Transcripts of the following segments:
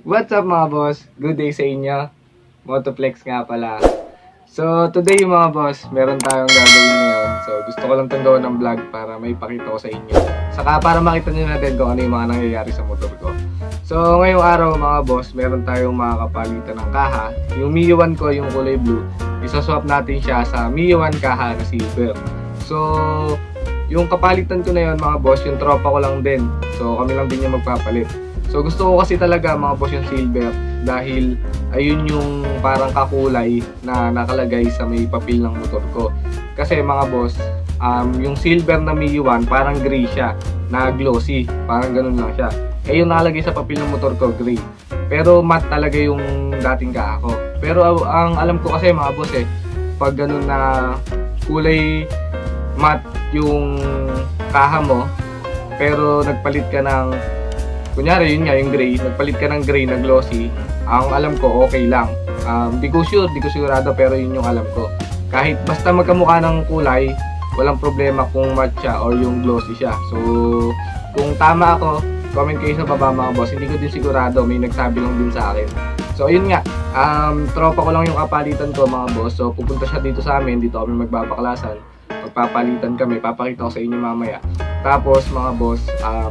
What's up mga boss? Good day sa inyo. Motoplex nga pala. So today mga boss, meron tayong gagawin ngayon. So gusto ko lang itong gawin ng vlog para may pakita ko sa inyo. Saka para makita nyo na din kung ano yung mga nangyayari sa motor ko. So ngayong araw mga boss, meron tayong makakapalitan ng kaha. Yung Mio 1 ko, yung kulay blue, isaswap natin siya sa Mio 1 kaha na silver. So yung kapalitan ko na yun mga boss, yung tropa ko lang din. So kami lang din yung magpapalit. So gusto ko kasi talaga mga boss yung silver dahil ayun yung parang kakulay na nakalagay sa may papel ng motor ko. Kasi mga boss, yung silver na Mio 1 parang gray siya, na glossy, parang ganun lang siya. Eh yung nakalagay sa papel ng motor ko gray. Pero matte talaga yung dating kaha ko. Pero ang alam ko kasi mga boss pag ganun na kulay matte yung kaha mo, pero nagpalit ka ng kunyari yun nga yung gray, nagpalit ka ng gray na glossy, ang alam ko okay lang. Di ko sigurado pero yun yung alam ko. Kahit basta magkamukha ng kulay, walang problema kung matte siya or yung glossy siya. So kung tama ako, comment kayo sa baba mga boss. Hindi ko din sigurado, may nagsabi lang din sa akin. So ayun nga, tropa ko lang yung kapalitan ko mga boss. So pupunta siya dito sa amin, dito kami magbabaklasan. Magpapalitan kami, papakita ko sa inyo mamaya. Tapos mga boss,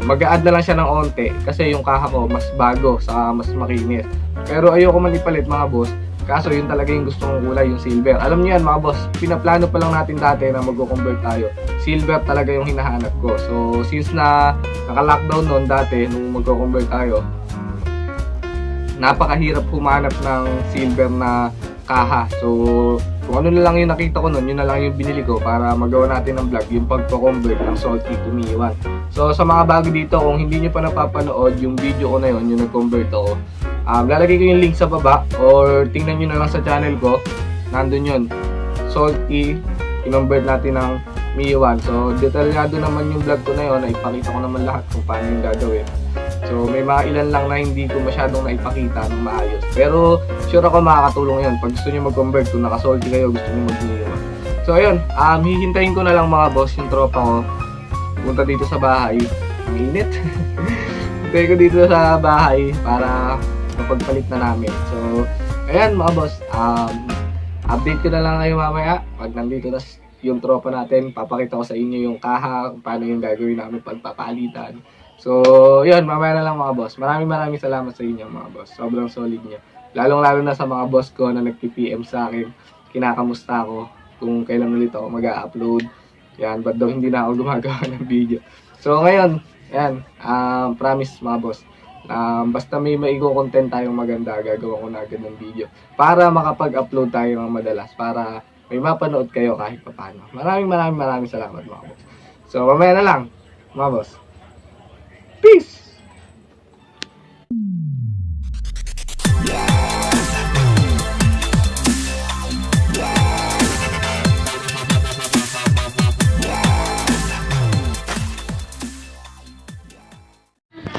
mag-a-add na lang siya ng onte kasi yung kaha ko mas bago, saka mas makinis. Pero ayoko man ipalit mga boss, kaso yun talaga yung gusto kong kulay, yung silver. Alam niyo yan mga boss, pinaplano pa lang natin dati na mag-convert tayo. Silver talaga yung hinahanap ko. So since na naka-lockdown noon dati nung mag-convert tayo, napakahirap humanap ng silver na kaha. So kung ano na lang yung nakita ko nun, yun na lang yung binili ko para magawa natin ng vlog, yung pagko-convert ng Salty to Mio 1. So sa mga bago dito, kung hindi nyo pa napapanood yung video ko na yun, yung nag-convert ako, lalagay ko yung link sa baba or tingnan nyo na lang sa channel ko, nandun yun. Salty, kinonvert natin ng Mio 1. So detalyado naman yung vlog ko na yun, ipakita ko naman lahat kung paano yung gagawin. So may mga ilan lang na hindi ko masyadong naipakita ng maayos. Pero sure ako makakatulong yun. Pag gusto nyo mag-convert, kung nakasalty kayo, gusto nyo mag-Mio 1. So ayun, hihintayin ko na lang mga boss yung tropa ko. Punta dito sa bahay. Ang init. Hintayin ko dito sa bahay para mapagpalit na namin. So ayan mga boss, update ko na lang kayo mamaya. Pag nandito na yung tropa natin, papakita ko sa inyo yung kaha, kung paano yung gagawin namin pagpapalitan. So, yun, mamaya na lang mga boss. Maraming salamat sa inyo mga boss. Sobrang solid nyo. Lalong-lalo na sa mga boss ko na nag-PM sa akin. Kinakamusta ako kung kailan ulit ako mag-upload. Yan, ba't daw hindi na ako gumagawa ng video. So, ngayon, yan, promise mga boss. Basta may maigo-content tayong maganda, gagawa ko na agad ng video. Para makapag-upload tayo ng madalas. Para may mapanood kayo kahit paano. Maraming salamat mga boss. So, mamaya na lang mga boss. Peace!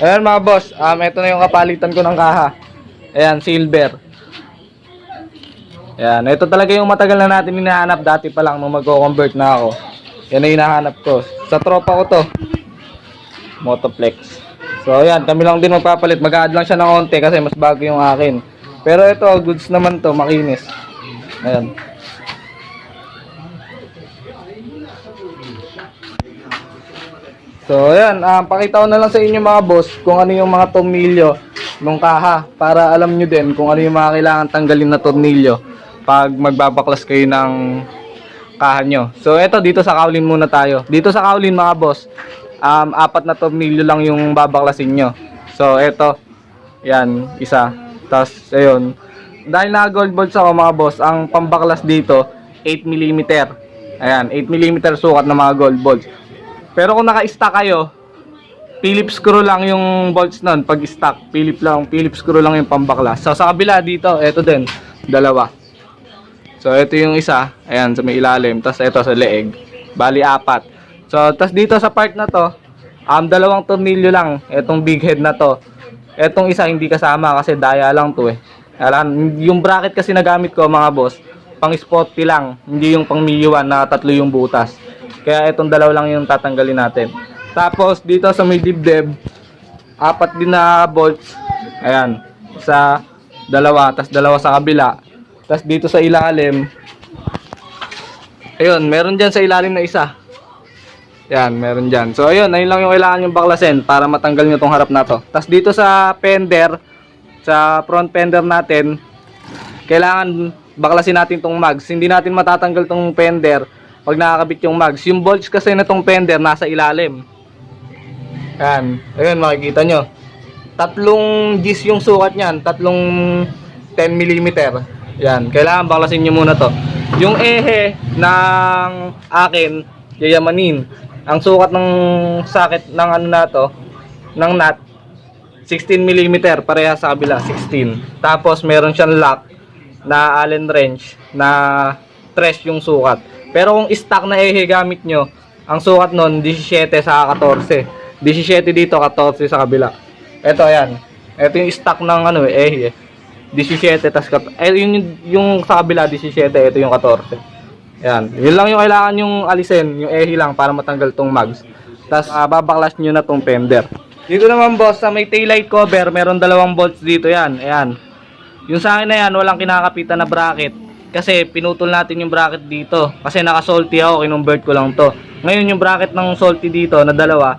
Ayan mga boss, ito na yung kapalitan ko ng kaha. Ayan, silver. Ayan, ito talaga yung matagal na natin hinahanap dati pa lang nung magko-convert na ako. Yan ang hinahanap ko. Sa tropa ko to. Motoplex. So ayan, kami lang din magpapalit. Mag-a-add lang siya ng onte kasi mas bago yung akin. Pero ito, goods naman to, makinis. Ayan. So ayan, pakita ko na lang sa inyo mga boss kung ano yung mga tornilyo nung kaha para alam nyo din kung ano yung mga kailangan tanggalin na tornilyo pag magbabaklas kayo ng kaha nyo. So eto, dito sa Kowlin muna tayo. Dito sa Kowlin mga boss, 4 na tornilyo lang yung babaklasin nyo. So eto, yan, isa. Tapos ayun, dahil na gold bolts ako mga boss, ang pambaklas dito 8mm. Ayan, 8mm sukat na mga gold bolts. Pero kung naka-stock kayo, Phillips screw lang yung bolts nun. Pag stock, Phillips screw lang yung pambaklas. So sa kabila dito, eto din, dalawa. So ito yung isa, ayan, sa may ilalim. Tapos ito sa leeg, bali 4. So, tas dito sa part na to, 2 tornilyo lang. Etong big head na to. Etong isa hindi kasama kasi daya lang to Alam, yung bracket kasi nagamit ko mga boss, pang sporty lang. Hindi yung pang Mio 1 na 3 yung butas. Kaya etong 2 lang yung tatanggalin natin. Tapos dito sa may dibdib, 4 din na bolts. Ayan. Isa, dalawa, tas dalawa sa kabila. Tas dito sa ilalim, ayun, meron dyan sa ilalim na isa. Yan, meron dyan. So ayun, ayun lang yung kailangan yung baklasin para matanggal nyo tong harap na to. Tas dito sa fender, sa front fender natin, kailangan baklasin natin tong mags. Hindi natin matatanggal tong fender pag nakakabit yung mags. Yung bolts kasi na tong fender nasa ilalim. Yan, ayun makikita nyo. Tatlong G's yung sukat nyan, tatlong 10mm. Yan, kailangan baklasin nyo muna to. Yung ehe ng akin, yayamanin. Ang sukat ng socket ng ano na to, ng nut, 16mm, pareha sa kabila, 16. Tapos meron siyang lock na Allen wrench na 3 yung sukat. Pero kung stock na ehe gamit nyo, ang sukat nun 17 sa 14. 17 dito, 14 sa kabila. Ito yan. Ito yung stock ng ano ehe. 17 tas yung sa kabila 17, ito yung 14. Yan. Yun lang yung kailangan yung alisin, yung ehe lang para matanggal tong mags. Tas babaklas nyo na tong fender. Dito naman boss, sa may taillight cover, meron dalawang bolts dito yan. Ayan. Yung sa akin na yan, walang kinakapitan na bracket. Kasi pinutol natin yung bracket dito. Kasi naka-salty ako, kinumbert ko lang to. Ngayon yung bracket ng salty dito na dalawa,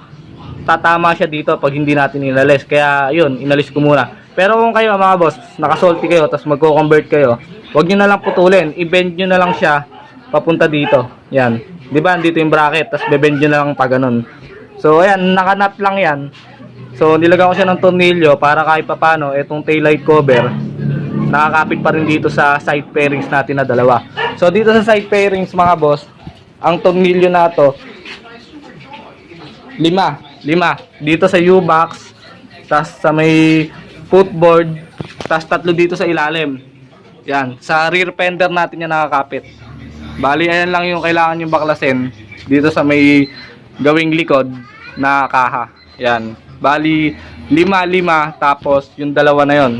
tatama siya dito pag hindi natin inalis. Kaya yun, inalis ko muna. Pero kung kayo mga boss, naka-salty kayo, tapos magko-convert kayo, huwag nyo na lang putulin. I-bend nyo na lang siya papunta dito. Yan. Diba, dito yung bracket, tapos bebend nyo na lang pa ganun. So ayan, naka-nut lang yan. So nilagyan ko siya ng tornilyo para kahit papano itong taillight cover nakakapit pa rin dito sa side pairings natin na dalawa. So dito sa side pairings mga boss, ang tornilyo na to 5 dito sa U-box, tas sa may footboard, tas 3 dito sa ilalim. Yan, sa rear fender natin yan nakakapit. Bali ayan lang yung kailangan yung baklasin dito sa may gawing likod na kaha. Yan. Bali 5 tapos yung dalawa na yon.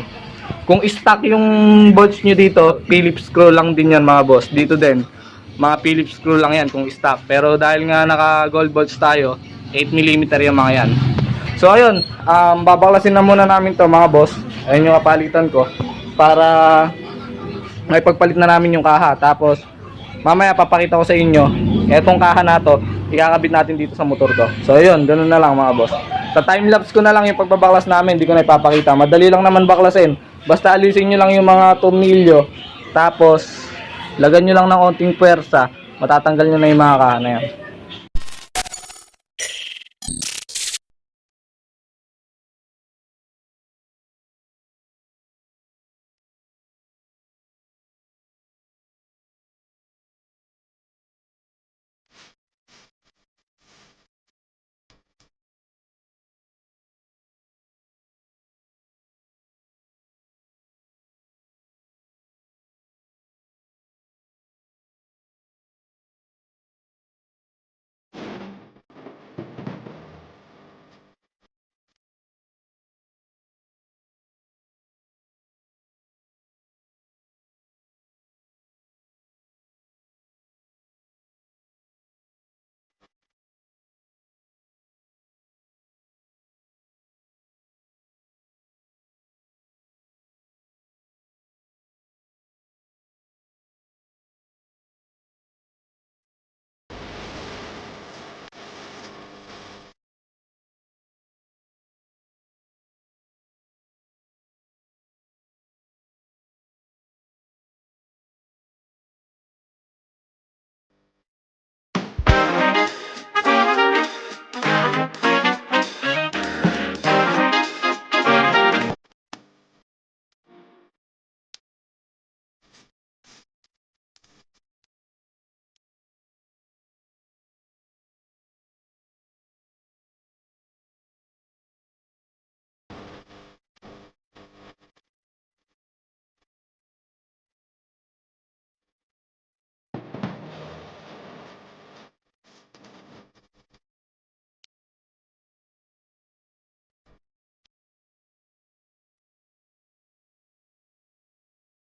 Kung stock yung bolts nyo dito, Phillips screw lang din yan mga boss. Dito din, mga Phillips screw lang yan kung stock. Pero dahil nga naka gold bolts tayo, 8mm yung mga yan. So ayun, babaklasin na muna namin to mga boss. Ayun yung kapalitan ko para may pagpalit na namin yung kaha. Tapos mamaya papakita ko sa inyo etong kaha na to, ikakabit natin dito sa motor ko. So ayun, ganun na lang mga boss. Sa time-lapse ko na lang yung pagbabaklas namin, hindi ko na ipapakita. Madali lang naman baklasin. Basta alisin nyo lang yung mga tornilyo. Tapos, lagan nyo lang ng konting puwersa. Matatanggal nyo na yung mga kaha na yan.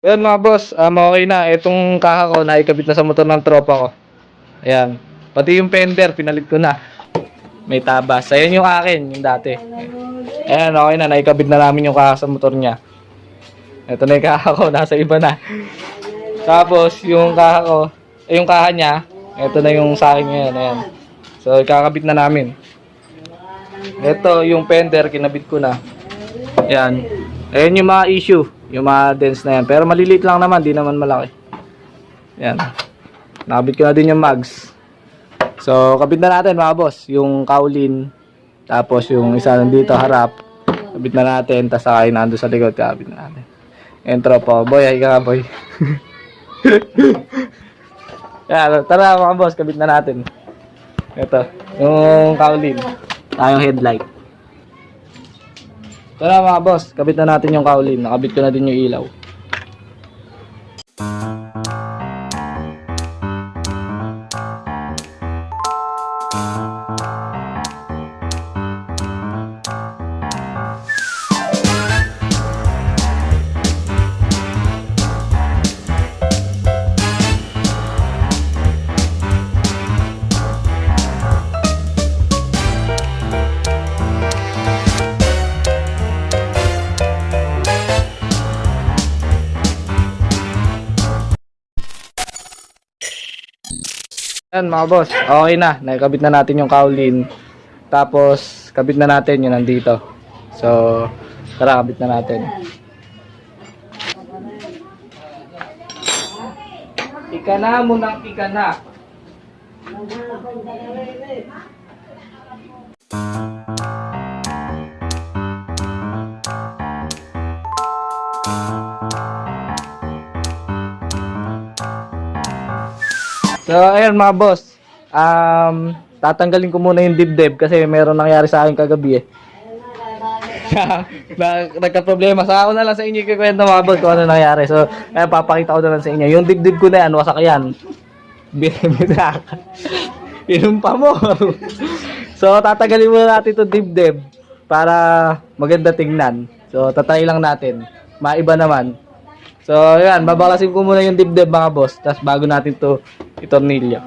Ayan mga boss, okay na. Itong kaha ko, naikabit na sa motor ng tropa ko. Ayan. Pati yung fender, pinalit ko na. May tabas. Ayan yung akin, yung dati. Ayan, okay na. Naikabit na namin yung kaha sa motor niya. Ito na yung kaha ko, nasa iba na. Tapos, yung kaha ko, yung kaha niya, ito na yung sa akin ngayon. Ayan. So, kakabit na namin. Ito, yung fender, kinabit ko na. Ayan. Ayan yung mga issue, yung mga dents na yan. Pero maliliit lang naman, di naman malaki. Ayan. Nakabit ko na din yung mags. So, kabit na natin mga boss. Yung kaulin. Tapos yung isa nandito harap. Kabit na natin. Tapos saka yung nando sa likod. Kabit na natin. Entro po. Boy, ay ka boy. Yan, tara mga boss. Kabit na natin. Ito. Yung kaulin. Tayong headlight. Tara mga boss. Kabit na natin yung kaulin. Nakabit ko na din yung ilaw. Yan mga boss, okay na. Nakikabit na natin yung kaulin. Tapos, kabit na natin yung nandito. So, tara, kabit na natin. Ika na munang ika na. So, ayan mga boss. Tatanggalin ko muna yung dibdib kasi meron nangyari sa akin kagabi eh. Nagka-problema. Sa ako na lang sa inyo ikikwento mga boss kung ano nangyari. So, ayan, papakita ko na lang sa inyo. Yung dibdib ko na yan, wasak yan. Binibita. Inumpa mo. So, tatanggalin muna natin itong dibdib para maganda tingnan. So, tatry lang natin. Maiba naman. So, ayan, babakasin ko muna yung dibdib mga boss. Tapos bago natin to itornilyo.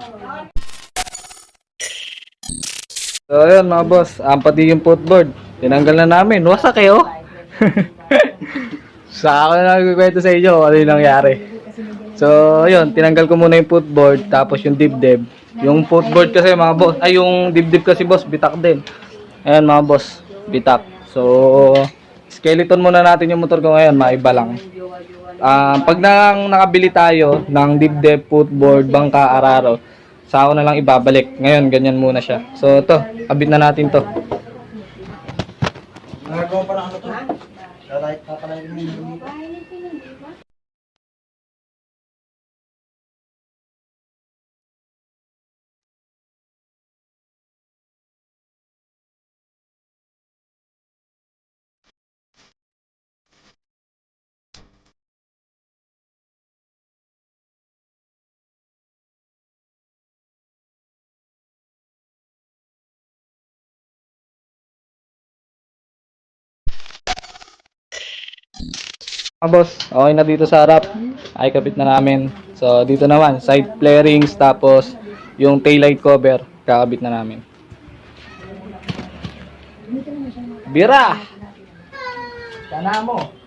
So, ayan mga boss. Pati yung footboard. Tinanggal na namin. Wasak eh, oh. Sa ako na nagkikwento sa inyo ano yung nangyari. So, ayun. Tinanggal ko muna yung footboard. Tapos yung dibdib. Yung footboard kasi mga boss. Ay, yung dibdib kasi boss. Bitak din. Ayan mga boss. Bitak. So, skeleton muna natin yung motor ko ngayon. Maiba lang. Pag nakabili tayo ng dibdib, footboard, bangka, araro, sa ako na lang ibabalik. Ngayon, ganyan muna siya. So, ito, kabit na natin to. Nagagawa pa na ano to? Tatalayin mo yung Boss, okay na dito sa harap. Ay, kabit na namin. So, dito naman, side flarings, tapos yung taillight cover, kakabit na namin. Bira! Sana mo!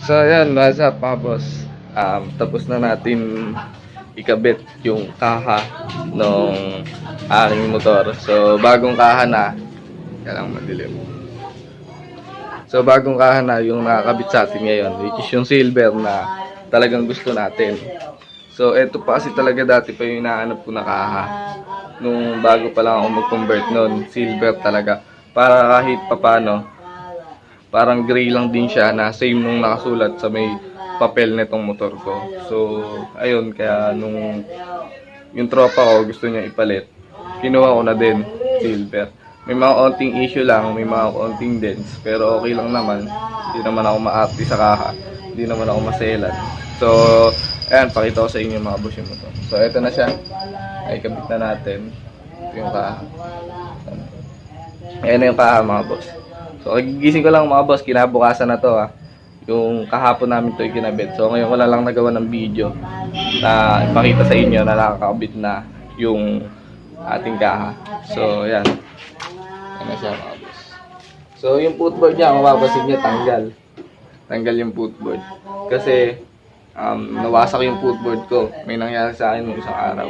So, ayan, what's up mga boss? Tapos na natin ikabit yung kaha ng aking motor. So, bagong kaha na. Kaya lang madilim. So bagong kaha na yung nakakabit sa atin ngayon, which is yung silver na talagang gusto natin. So eto pa kasi talaga dati pa yung inaanap ko na kaha. Nung bago pa lang ako mag-convert nun, silver talaga. Para kahit papano, parang gray lang din siya na same nung nakasulat sa may papel nitong motor ko. So ayun, kaya nung yung tropa ko gusto niya ipalit, kinuha ko na din silver. May mga konting issue lang, may mga konting dents, pero okay lang naman. Hindi naman ako ma-active sa kaha, hindi naman ako maselan. So, ayan, pakita ko sa inyo mga boss yung motor. So, eto na siya. Ay, kabit na natin. Ito yung kaha. Ayan na yung kaha mga boss. So, gigising ko lang mga boss, kinabukasan na to ha. Yung kahapon namin to ikinabit. So, ngayon ko na lang nagawa ng video na ipakita sa inyo na nakakabit na yung ating kaha. So, ayan. Ano siya mga boss. So yung footboard niya, mapapasin niya tanggal. Tanggal yung footboard. Kasi nawasak yung footboard ko. May nangyari sa akin nung isang araw.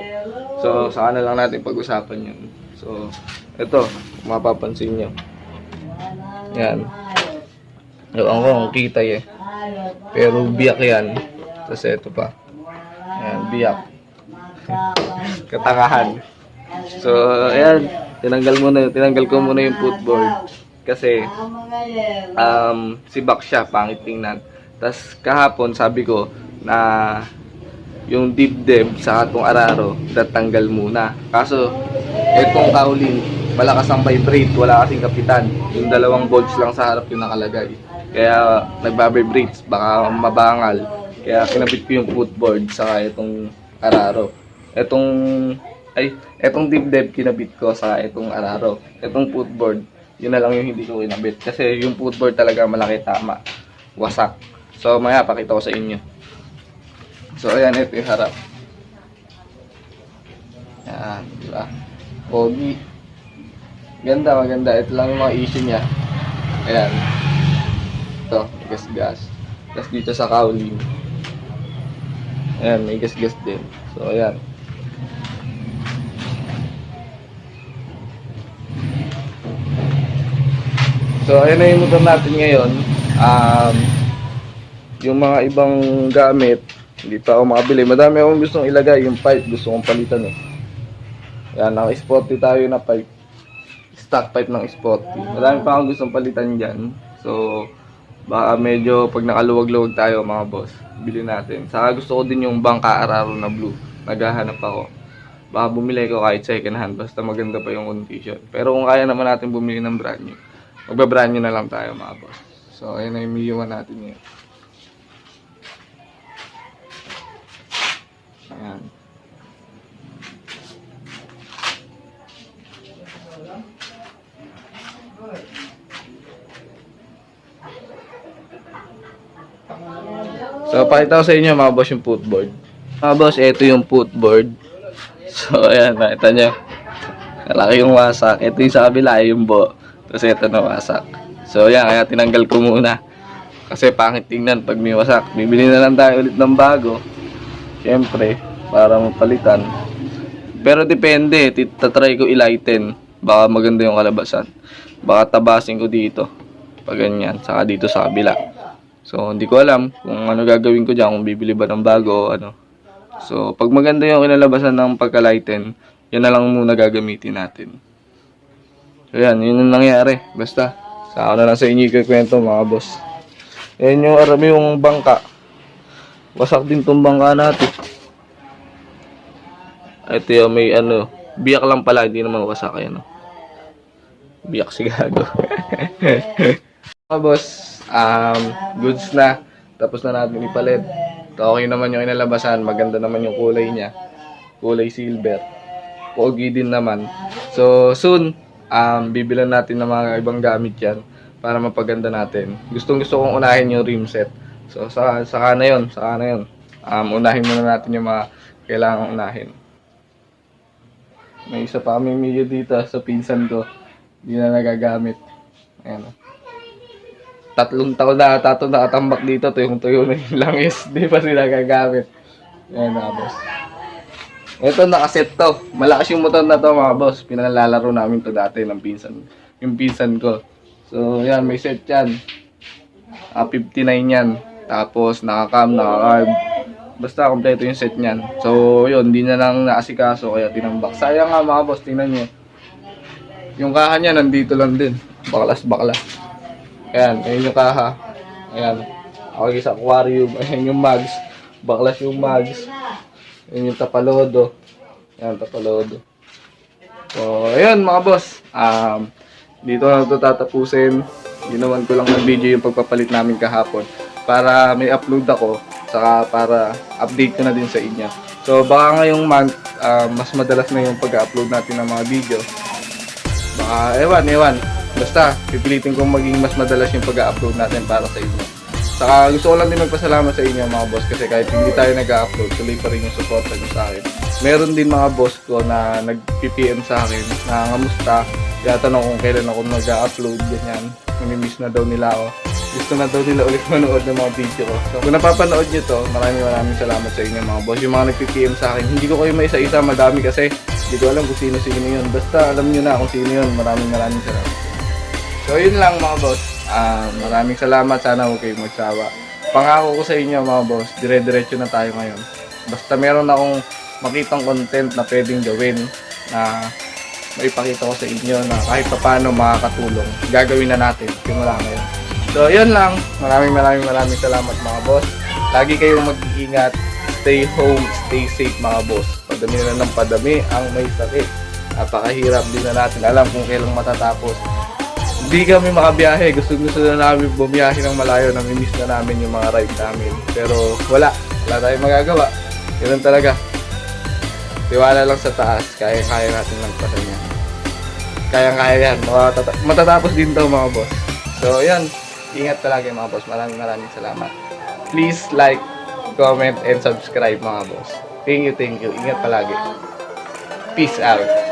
So saka na lang natin pag-usapan yun. So ito, mapapansin nyo. Yan. Ewan ko kung kita eh. Pero biyak yan. Tapos ito pa. Yan, biyak. Katangahan. So ayan. Tinanggal ko muna yung footboard kasi sibak siya, pangit tingnan. Tas kahapon sabi ko na yung dibdib sa atong araro tatanggal muna. Kaso etong kaulin, malakas ang vibrate, wala kasing kapitan. Yung dalawang bolts lang sa harap yung nakalagay. Kaya nagba-vibrate, baka mabangal. Kaya kinabit ko yung footboard sa itong araro. Etong dibdib kinabit ko sa itong araro. Etong footboard, yun na lang yung hindi ko kinabit. Kasi yung footboard talaga malaki tama. Wasak. So maya pakita ko sa inyo. So ayan, ito yung harap. Yan, diba? Pogi. Ganda, maganda. Ito lang yung mga issue niya. Ayan. Ito, may gas-gas. Tapos dito sa cowling. Ayan, may gas-gas din. So ayan. So, ayan na yung motor natin ngayon. Yung mga ibang gamit, hindi pa ako makabili. Madami akong gustong ilagay. Yung pipe, gusto kong palitan eh. Yan, naka-sporty tayo na pipe. Stock pipe ng sporty. Madami pa akong gustong palitan dyan. So, baka medyo pag nakaluwag-luwag tayo mga boss, bilhin natin. Saka gusto ko din yung bangka araro na blue. Naghahanap ako. Baka bumili ko kahit second hand, basta maganda pa yung condition. Pero kung kaya naman natin bumili ng brand new, magbabrand new na lang tayo mga boss. So, ayun na yung Miyuan natin ngayon. Ayan. So, pakita ko sa inyo mga boss yung footboard. Mga boss, ito yung footboard. So, ayan, nakita nyo. Kalaki yung wasak. Ito yung sa kabila, yung bo. Tapos ito nawasak. So yan, kaya tinanggal ko muna. Kasi pangit tingnan pag may wasak. Bibili na lang tayo ulit ng bago. Siyempre, para mapalitan. Pero depende, tatry ko i-lighten. Baka maganda yung kalabasan. Baka tabasin ko dito. Pag ganyan, saka dito sa kabila. So hindi ko alam kung ano gagawin ko dyan. Kung bibili ba ng bago o ano. So pag maganda yung kinalabasan ng pagka-lighten, yan na lang muna gagamitin natin. So yan, yun ang nangyari. Basta, sa ako na lang sa inyo ikikwento mga boss. Yan yung arami yung bangka. Wasak din tong bangka natin. Ito yung may ano, biyak lang pala, hindi naman wasak. Ayan, biyak si gago. Mga boss, goods na. Tapos na natin ipalit. Okay naman yung inalabasan, maganda naman yung kulay niya. Kulay silver. Pogi din naman. So, soon, bibilan natin ng mga ibang gamit yan para mapaganda natin. Gusto kong unahin yung rim set. So, saka na yun. Unahin muna natin yung mga kailangang unahin. May isa pa kaming media dito sa pinsan ko. Hindi na nagagamit. Ayan. 3 taon na nakatambak dito. Tuyong-tuyo na yung langis. Di pa sila nagagamit. Ayan na, boss. Ito, nakaset to. Malakas yung motor na to mga boss. Pinalalaro namin to dati ng pinsan. Yung pinsan ko. So, yan, may set yan. 59 yan. Tapos naka-cam, naka-carb. Basta kompleto yung set niyan. So, yun, hindi na lang naasikaso kaya tinambak. Sayang nga mga boss, tingnan nyo. Yung kaha niya nandito lang din. Baklas. Ayan, ayun yung kaha. Ayan. Okay sa aquarium. Ayan yung mags. Baklas yung mags. Ayan yung tapalodo. Ayan, tapalodo. So, ayan mga boss. Dito na ito tatapusin. Ginawan ko lang ng video yung pagpapalit namin kahapon. Para may upload ako. Saka para update ko na din sa inyo. So, baka ngayong month, mas madalas na yung pag-upload natin ng mga video. Baka, ewan. Basta, pipilitin kong maging mas madalas yung pag-upload natin para sa inyo. Saka, gusto ko lang din magpasalamat sa inyo mga boss. Kasi kahit hindi tayo nag-upload, tuloy pa rin yung support nyo sa akin. Meron din mga boss ko na nag-PPM sa akin na ngamusta. Kaya tanong kung kailan ako mag-upload, ganyan. Nami-miss na daw nila ako. Gusto na daw nila ulit manood ng mga video ko. So, kung napapanood nyo to, maraming salamat sa inyo mga boss. Yung mga nag-PPM sa akin, hindi ko kayo may isa-isa, madami kasi hindi ko alam kung sino yun. Basta alam nyo na kung sino yun. Maraming salamat. So, yun lang mga boss. Maraming salamat. Sana huwag kayong magsawa. Pangako ko sa inyo mga boss, dire-diretso na tayo ngayon. Basta meron akong makitang content na pwedeng gawin na maipakita ko sa inyo na kahit paano makakatulong. Gagawin na natin. Simula ngayon. So, yun lang. Maraming salamat mga boss. Lagi kayong mag-iingat. Stay home, stay safe mga boss. Padami na ng padami ang may sakit. Napakahirap din na natin alam kung kailang matatapos. Hindi kami makabiyahe. Gusto na namin bumiyahe ng malayo. Namimiss na namin yung mga ride namin. Pero wala tayong magagawa. Ganun talaga. Tiwala lang sa taas. Kaya natin lang pasan yan. Kaya yan. Matatapos din daw mga boss. So, yan. Ingat palagi mga boss. Maraming salamat. Please like, comment, and subscribe mga boss. Thank you. Ingat palagi. Peace out.